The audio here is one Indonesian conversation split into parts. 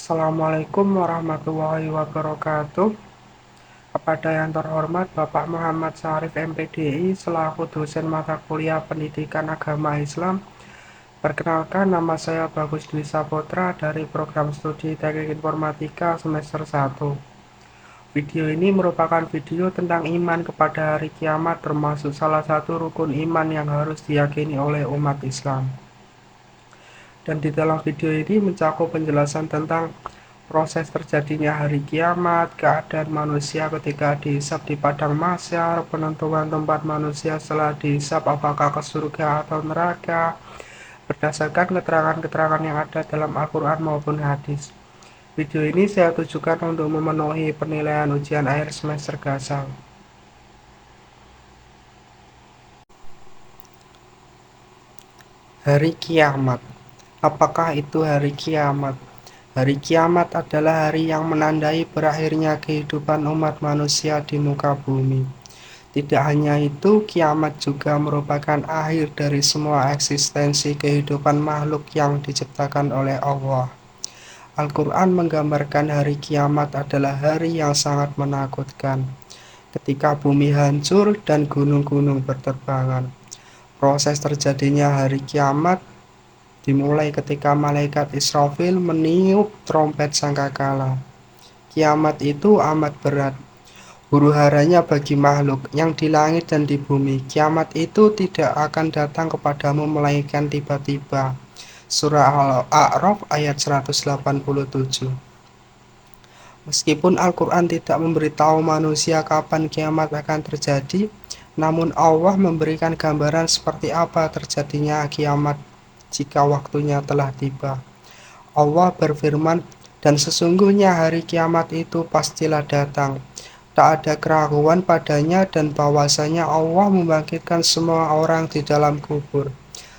Assalamualaikum warahmatullahi wabarakatuh. Kepada yang terhormat Bapak Muhammad Syarif MPDI selaku dosen mata kuliah Pendidikan Agama Islam. Perkenalkan, nama saya Bagus Dwi Saputra dari program studi Teknik Informatika semester 1. Video ini merupakan video tentang iman kepada hari kiamat, termasuk salah satu rukun iman yang harus diyakini oleh umat Islam. Dan di dalam video ini mencakup penjelasan tentang proses terjadinya hari kiamat, keadaan manusia ketika dihisab di padang mahsyar, penentuan tempat manusia setelah dihisab apakah ke surga atau neraka, berdasarkan keterangan-keterangan yang ada dalam Al-Quran maupun hadis. Video ini saya tujukan untuk memenuhi penilaian ujian akhir semester Gasal. Hari kiamat. Apakah itu hari kiamat? Hari kiamat adalah hari yang menandai berakhirnya kehidupan umat manusia di muka bumi. Tidak hanya itu, kiamat juga merupakan akhir dari semua eksistensi kehidupan makhluk yang diciptakan oleh Allah. Al-Quran menggambarkan hari kiamat adalah hari yang sangat menakutkan, ketika bumi hancur dan gunung-gunung berterbangan. Proses terjadinya hari kiamat dimulai ketika malaikat Israfil meniup trompet sangkakala. Kiamat itu amat berat, huru-haranya bagi makhluk yang di langit dan di bumi. Kiamat itu tidak akan datang kepadamu melainkan tiba-tiba. Surah Al-A'raf ayat 187. Meskipun Al-Quran tidak memberitahu manusia kapan kiamat akan terjadi, namun Allah memberikan gambaran seperti apa terjadinya kiamat jika waktunya telah tiba. Allah berfirman, dan sesungguhnya hari kiamat itu pastilah datang. Tak ada keraguan padanya dan bahwasanya Allah membangkitkan semua orang di dalam kubur.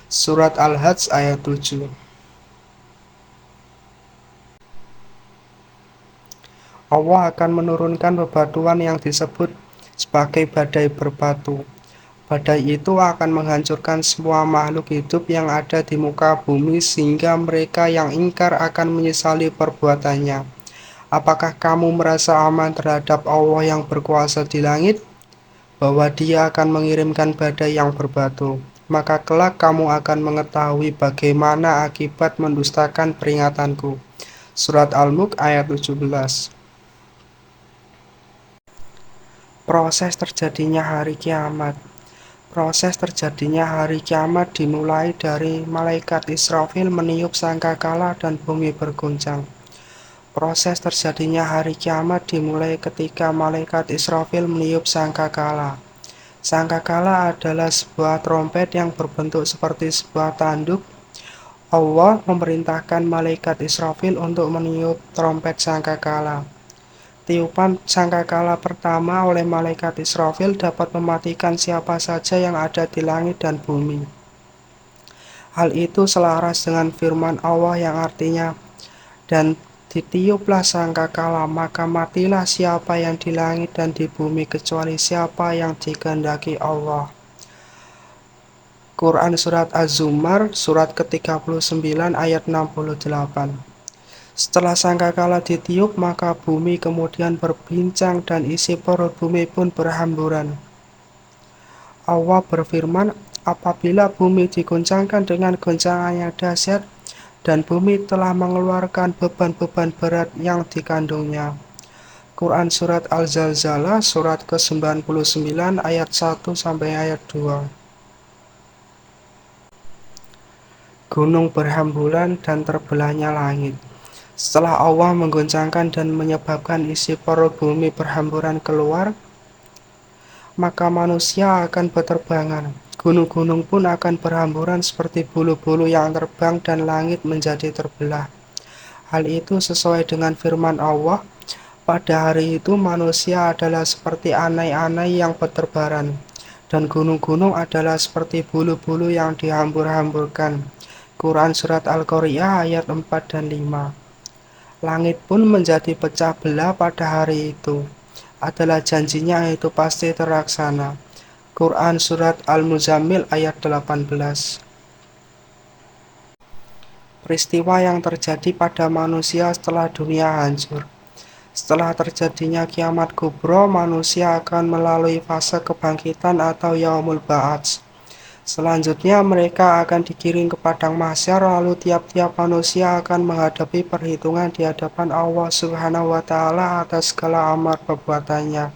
Surat Al-Hajj ayat 7. Allah akan menurunkan bebatuan yang disebut sebagai badai berbatu. Badai itu akan menghancurkan semua makhluk hidup yang ada di muka bumi sehingga mereka yang ingkar akan menyesali perbuatannya. Apakah kamu merasa aman terhadap Allah yang berkuasa di langit, bahwa Dia akan mengirimkan badai yang berbatu? Maka kelak kamu akan mengetahui bagaimana akibat mendustakan peringatanku. Surat Al-Mulk ayat 17. Proses terjadinya hari kiamat. Proses terjadinya hari kiamat dimulai dari malaikat Israfil meniup sangkakala dan bumi berguncang. Proses terjadinya hari kiamat dimulai ketika malaikat Israfil meniup sangkakala. Sangkakala adalah sebuah trompet yang berbentuk seperti sebuah tanduk. Allah memerintahkan malaikat Israfil untuk meniup trompet sangkakala. Tiupan sangkakala pertama oleh malaikat Israfil dapat mematikan siapa saja yang ada di langit dan bumi. Hal itu selaras dengan firman Allah yang artinya, dan ditiuplah sangkakala, maka matilah siapa yang di langit dan di bumi kecuali siapa yang dikehendaki Allah. Quran Surat Az-Zumar, surat ke-39 ayat 68. Setelah sangkakala ditiup, maka bumi kemudian berbincang dan isi perut bumi pun berhamburan. Allah berfirman, apabila bumi diguncangkan dengan goncangan yang dahsyat, dan bumi telah mengeluarkan beban-beban berat yang dikandungnya. Quran Surat Al-Zalzalah, surat ke-99 ayat 1 sampai ayat 2. Gunung berhamburan dan terbelahnya langit. Setelah Allah menggoncangkan dan menyebabkan isi perut bumi berhamburan keluar, maka manusia akan berterbangan. Gunung-gunung pun akan berhamburan seperti bulu-bulu yang terbang dan langit menjadi terbelah. Hal itu sesuai dengan firman Allah, pada hari itu manusia adalah seperti anai-anai yang berterbaran, dan gunung-gunung adalah seperti bulu-bulu yang dihambur-hamburkan. Quran Surat Al-Qari'ah ayat 4 dan 5. Langit pun menjadi pecah belah pada hari itu. Adalah janjinya itu pasti terlaksana. Quran Surat Al-Muzammil ayat 18. peristiwa yang terjadi pada manusia setelah dunia hancur. Setelah terjadinya kiamat kubro, manusia akan melalui fase kebangkitan atau yaumul ba'ats. Selanjutnya mereka akan digiring ke padang mahsyar, lalu tiap-tiap manusia akan menghadapi perhitungan di hadapan Allah Subhanahu wa taala atas segala amal perbuatannya.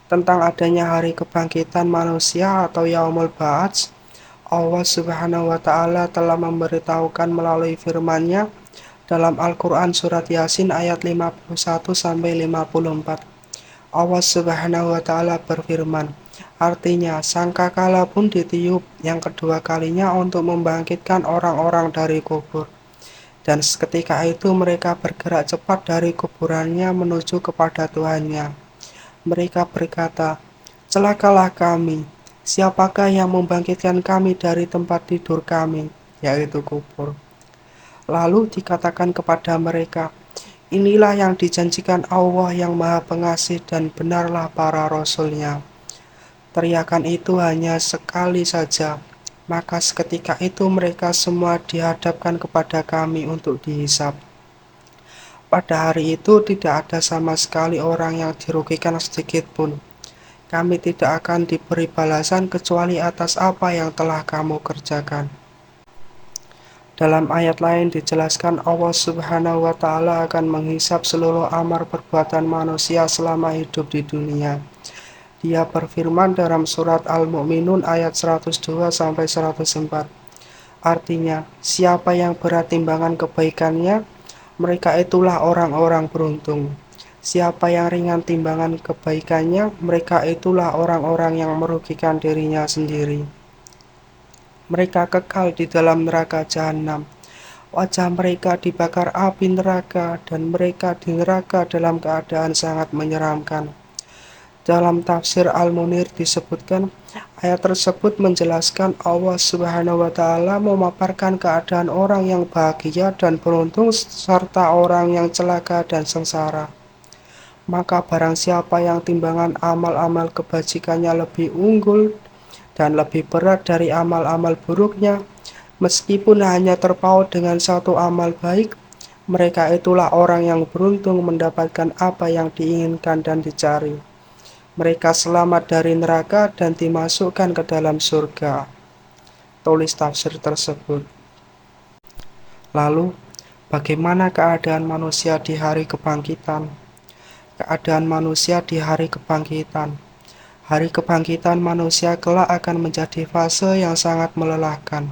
Tentang adanya hari kebangkitan manusia atau yaumul ba'ats, Allah Subhanahu wa taala telah memberitahukan melalui firman-Nya dalam Al-Qur'an surat Yasin ayat 51 sampai 54. Allah Subhanahu wa taala berfirman, artinya sangkakala pun ditiup yang kedua kalinya untuk membangkitkan orang-orang dari kubur. Dan seketika itu mereka bergerak cepat dari kuburannya menuju kepada Tuhannya. Mereka berkata, celakalah kami, siapakah yang membangkitkan kami dari tempat tidur kami, yaitu kubur. Lalu dikatakan kepada mereka, inilah yang dijanjikan Allah yang Maha Pengasih dan benarlah para rasul-Nya. Teriakan itu hanya sekali saja, maka seketika itu mereka semua dihadapkan kepada kami untuk dihisab. Pada hari itu tidak ada sama sekali orang yang dirugikan sedikit pun. Kami tidak akan diberi balasan kecuali atas apa yang telah kamu kerjakan. Dalam ayat lain dijelaskan Allah Subhanahu wa taala akan menghisab seluruh amal perbuatan manusia selama hidup di dunia. Dia berfirman dalam surat Al-Mu'minun ayat 102 sampai 104. Artinya, siapa yang berat timbangan kebaikannya, mereka itulah orang-orang beruntung. Siapa yang ringan timbangan kebaikannya, mereka itulah orang-orang yang merugikan dirinya sendiri. Mereka kekal di dalam neraka jahanam. Wajah mereka dibakar api neraka dan mereka di neraka dalam keadaan sangat menyeramkan. Dalam tafsir Al-Munir disebutkan, ayat tersebut menjelaskan Allah Subhanahu wa taala memaparkan keadaan orang yang bahagia dan beruntung serta orang yang celaka dan sengsara. Maka barang siapa yang timbangan amal-amal kebajikannya lebih unggul dan lebih berat dari amal-amal buruknya, meskipun hanya terpaut dengan satu amal baik, mereka itulah orang yang beruntung mendapatkan apa yang diinginkan dan dicari. Mereka selamat dari neraka dan dimasukkan ke dalam surga. Tulis tafsir tersebut. Lalu, bagaimana keadaan manusia di hari kebangkitan? Keadaan manusia di hari kebangkitan. Hari kebangkitan manusia kelak akan menjadi fase yang sangat melelahkan.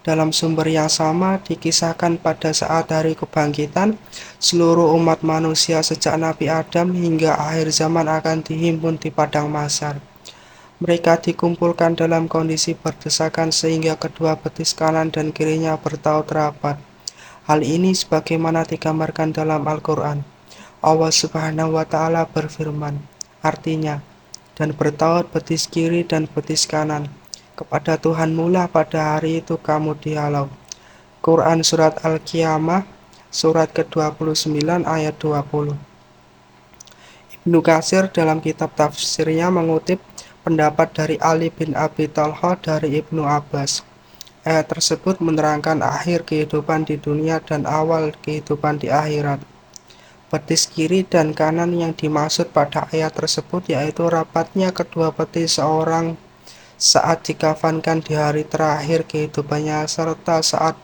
Dalam sumber yang sama dikisahkan pada saat hari kebangkitan, seluruh umat manusia sejak Nabi Adam hingga akhir zaman akan dihimpun di padang mahsyar. Mereka dikumpulkan dalam kondisi berdesakan sehingga kedua betis kanan dan kirinya bertaut rapat. Hal ini sebagaimana digambarkan dalam Al-Quran. Allah Subhanahu wa taala berfirman, artinya, dan bertaut betis kiri dan betis kanan. Kepada Tuhanmu lah pada hari itu kamu dihalau. Quran Surat Al-Qiyamah, surat ke-29 ayat 20. Ibnu Katsir dalam kitab tafsirnya mengutip pendapat dari Ali bin Abi Thalhah dari Ibnu Abbas. Ayat tersebut menerangkan akhir kehidupan di dunia dan awal kehidupan di akhirat. Betis kiri dan kanan yang dimaksud pada ayat tersebut yaitu rapatnya kedua betis seorang saat dikafankan di hari terakhir kehidupannya serta saat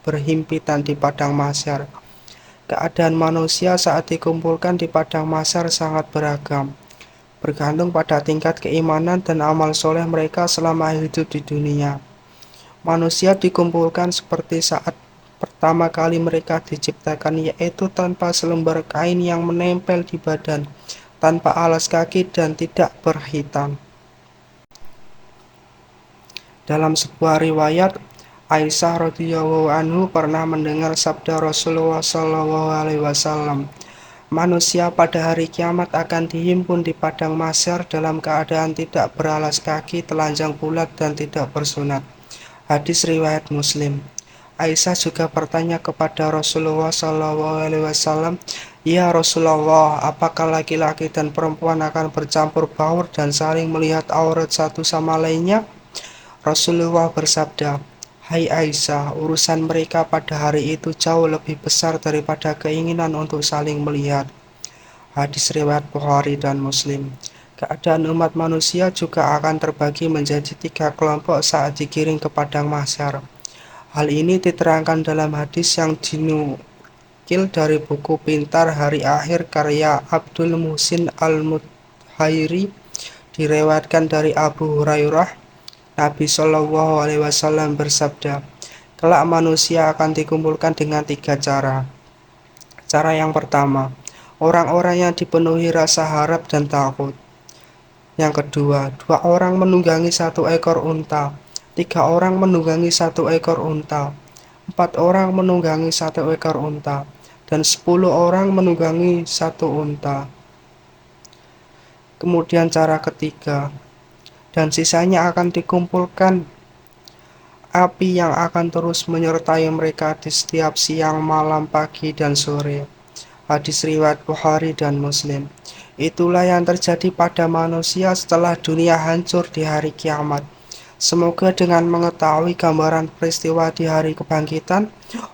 berhimpitan di padang mahsyar. Keadaan manusia saat dikumpulkan di padang mahsyar sangat beragam, bergantung pada tingkat keimanan dan amal soleh mereka selama hidup di dunia. Manusia dikumpulkan seperti saat pertama kali mereka diciptakan, yaitu tanpa selembar kain yang menempel di badan, tanpa alas kaki dan tidak berhitan. Dalam sebuah riwayat, Aisyah radhiyallahu anhu pernah mendengar sabda Rasulullah SAW, manusia pada hari kiamat akan dihimpun di padang mahsyar dalam keadaan tidak beralas kaki, telanjang bulat dan tidak bersunat. Hadis riwayat Muslim. Aisyah juga bertanya kepada Rasulullah SAW, ya Rasulullah, apakah laki-laki dan perempuan akan bercampur baur dan saling melihat aurat satu sama lainnya? Rasulullah bersabda, Hai Aisyah, urusan mereka pada hari itu jauh lebih besar daripada keinginan untuk saling melihat. Hadis riwayat Bukhari dan Muslim. Keadaan umat manusia juga akan terbagi menjadi 3 kelompok saat digiring ke padang mahsyar. Hal ini diterangkan dalam hadis yang dinukil dari buku Pintar Hari Akhir karya Abdul Muhsin Al-Muthairi, diriwayatkan dari Abu Hurairah. Nabi Shallallahu Alaihi Wasallam bersabda, kelak manusia akan dikumpulkan dengan 3 cara. Cara yang pertama, orang-orang yang dipenuhi rasa harap dan takut. Yang kedua, 2 orang menunggangi 1 ekor unta. 3 orang menunggangi 1 ekor unta. 4 orang menunggangi 1 ekor unta. Dan 10 orang menunggangi 1 unta. Kemudian cara ketiga, dan sisanya akan dikumpulkan api yang akan terus menyertai mereka di setiap siang, malam, pagi, dan sore. Hadis riwayat Bukhari dan Muslim. Itulah yang terjadi pada manusia setelah dunia hancur di hari kiamat. Semoga dengan mengetahui gambaran peristiwa di hari kebangkitan,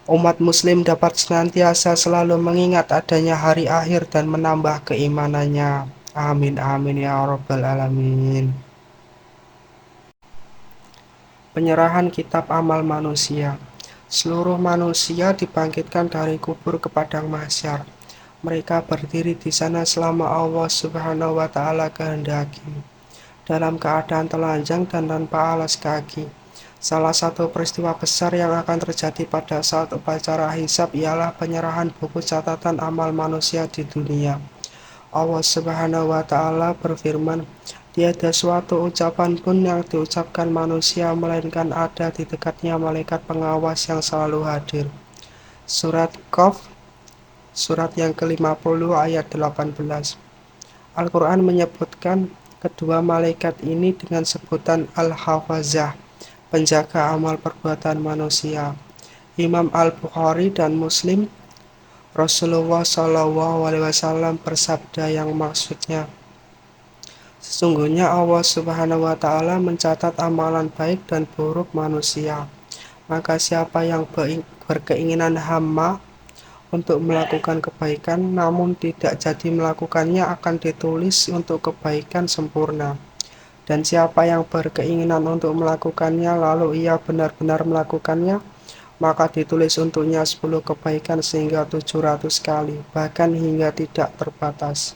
umat muslim dapat senantiasa selalu mengingat adanya hari akhir dan menambah keimanannya. Amin amin ya rabbal alamin. Penyerahan kitab amal manusia. Seluruh manusia dibangkitkan dari kubur ke padang mahsyar. Mereka berdiri di sana selama Allah Subhanahu wa Ta'ala kehendaki, dalam keadaan telanjang dan tanpa alas kaki. Salah satu peristiwa besar yang akan terjadi pada saat upacara hisab ialah penyerahan buku catatan amal manusia di dunia. Allah Subhanahu wa Ta'ala berfirman, tiada suatu ucapan pun yang diucapkan manusia melainkan ada di dekatnya malaikat pengawas yang selalu hadir. Surat Qaf, surat yang ke-50 ayat 18. Al-Quran menyebutkan kedua malaikat ini dengan sebutan Al-Hafazah, penjaga amal perbuatan manusia. Imam Al-Bukhari dan Muslim, Rasulullah Shallallahu Alaihi Wasallam bersabda yang maksudnya, sesungguhnya Allah Subhanahu wa Ta'ala mencatat amalan baik dan buruk manusia. Maka siapa yang berkeinginan hama untuk melakukan kebaikan namun tidak jadi melakukannya akan ditulis untuk kebaikan sempurna. Dan siapa yang berkeinginan untuk melakukannya lalu ia benar-benar melakukannya, maka ditulis untuknya 10 kebaikan sehingga 700 kali, bahkan hingga tidak terbatas.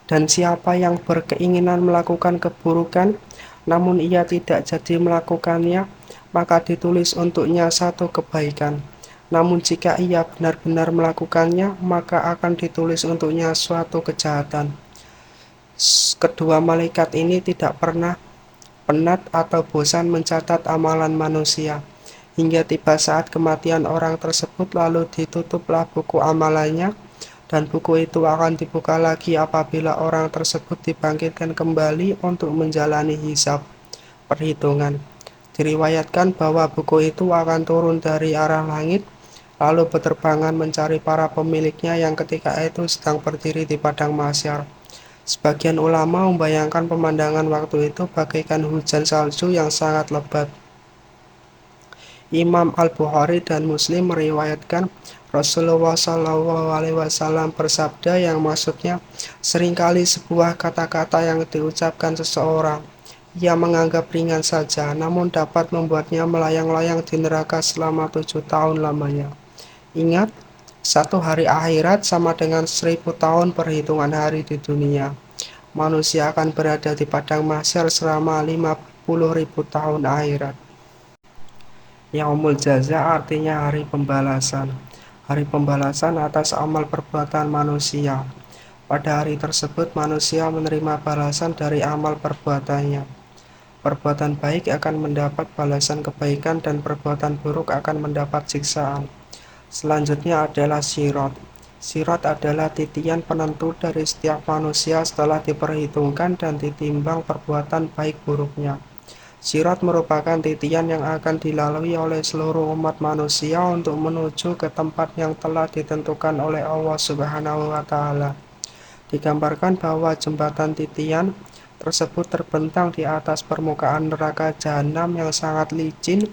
Dan siapa yang berkeinginan melakukan keburukan, namun ia tidak jadi melakukannya, maka ditulis untuknya 1 kebaikan. Namun jika ia benar-benar melakukannya, maka akan ditulis untuknya suatu kejahatan. Kedua malaikat ini tidak pernah penat atau bosan mencatat amalan manusia, hingga tiba saat kematian orang tersebut lalu ditutuplah buku amalannya, dan buku itu akan dibuka lagi apabila orang tersebut dibangkitkan kembali untuk menjalani hisab, perhitungan. Diriwayatkan bahwa buku itu akan turun dari arah langit, lalu berterbangan mencari para pemiliknya yang ketika itu sedang berdiri di padang mahsyar. Sebagian ulama membayangkan pemandangan waktu itu bagaikan hujan salju yang sangat lebat. Imam Al-Bukhari dan Muslim meriwayatkan Rasulullah Shallallahu Alaihi Wasallam bersabda yang maksudnya, seringkali sebuah kata-kata yang diucapkan seseorang ia menganggap ringan saja, namun dapat membuatnya melayang-layang di neraka selama 7 tahun lamanya. Ingat, 1 hari akhirat sama dengan 1000 tahun perhitungan hari di dunia. Manusia akan berada di padang mahsyar selama 50.000 tahun akhirat. Yaumul Jaza artinya hari pembalasan. Hari pembalasan atas amal perbuatan manusia. Pada hari tersebut manusia menerima balasan dari amal perbuatannya. Perbuatan baik akan mendapat balasan kebaikan dan perbuatan buruk akan mendapat siksaan. Selanjutnya adalah sirat. Sirat adalah titian penentu dari setiap manusia setelah diperhitungkan dan ditimbang perbuatan baik buruknya. Sirat merupakan titian yang akan dilalui oleh seluruh umat manusia untuk menuju ke tempat yang telah ditentukan oleh Allah Subhanahu wa Ta'ala. Digambarkan bahwa jembatan titian tersebut terbentang di atas permukaan neraka jahanam yang sangat licin,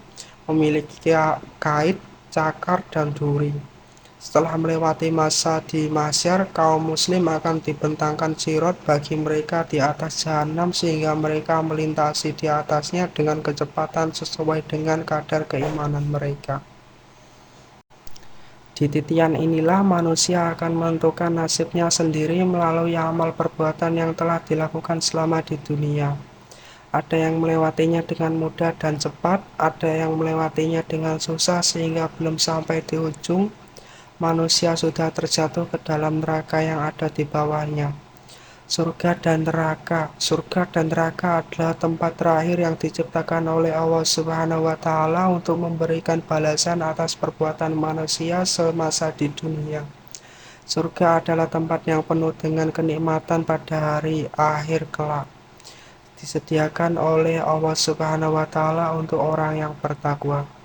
memiliki kait, cakar, dan duri. Setelah melewati masa di mahsyar, kaum muslim akan dibentangkan sirot bagi mereka di atas jahanam sehingga mereka melintasi di atasnya dengan kecepatan sesuai dengan kadar keimanan mereka. Di titian inilah manusia akan menentukan nasibnya sendiri melalui amal perbuatan yang telah dilakukan selama di dunia. Ada yang melewatinya dengan mudah dan cepat, ada yang melewatinya dengan susah sehingga belum sampai di ujung, manusia sudah terjatuh ke dalam neraka yang ada di bawahnya. Surga dan neraka. Surga dan neraka adalah tempat terakhir yang diciptakan oleh Allah Subhanahu wa Ta'ala untuk memberikan balasan atas perbuatan manusia semasa di dunia. Surga adalah tempat yang penuh dengan kenikmatan pada hari akhir kelak, disediakan oleh Allah Subhanahu wa Ta'ala untuk orang yang bertakwa.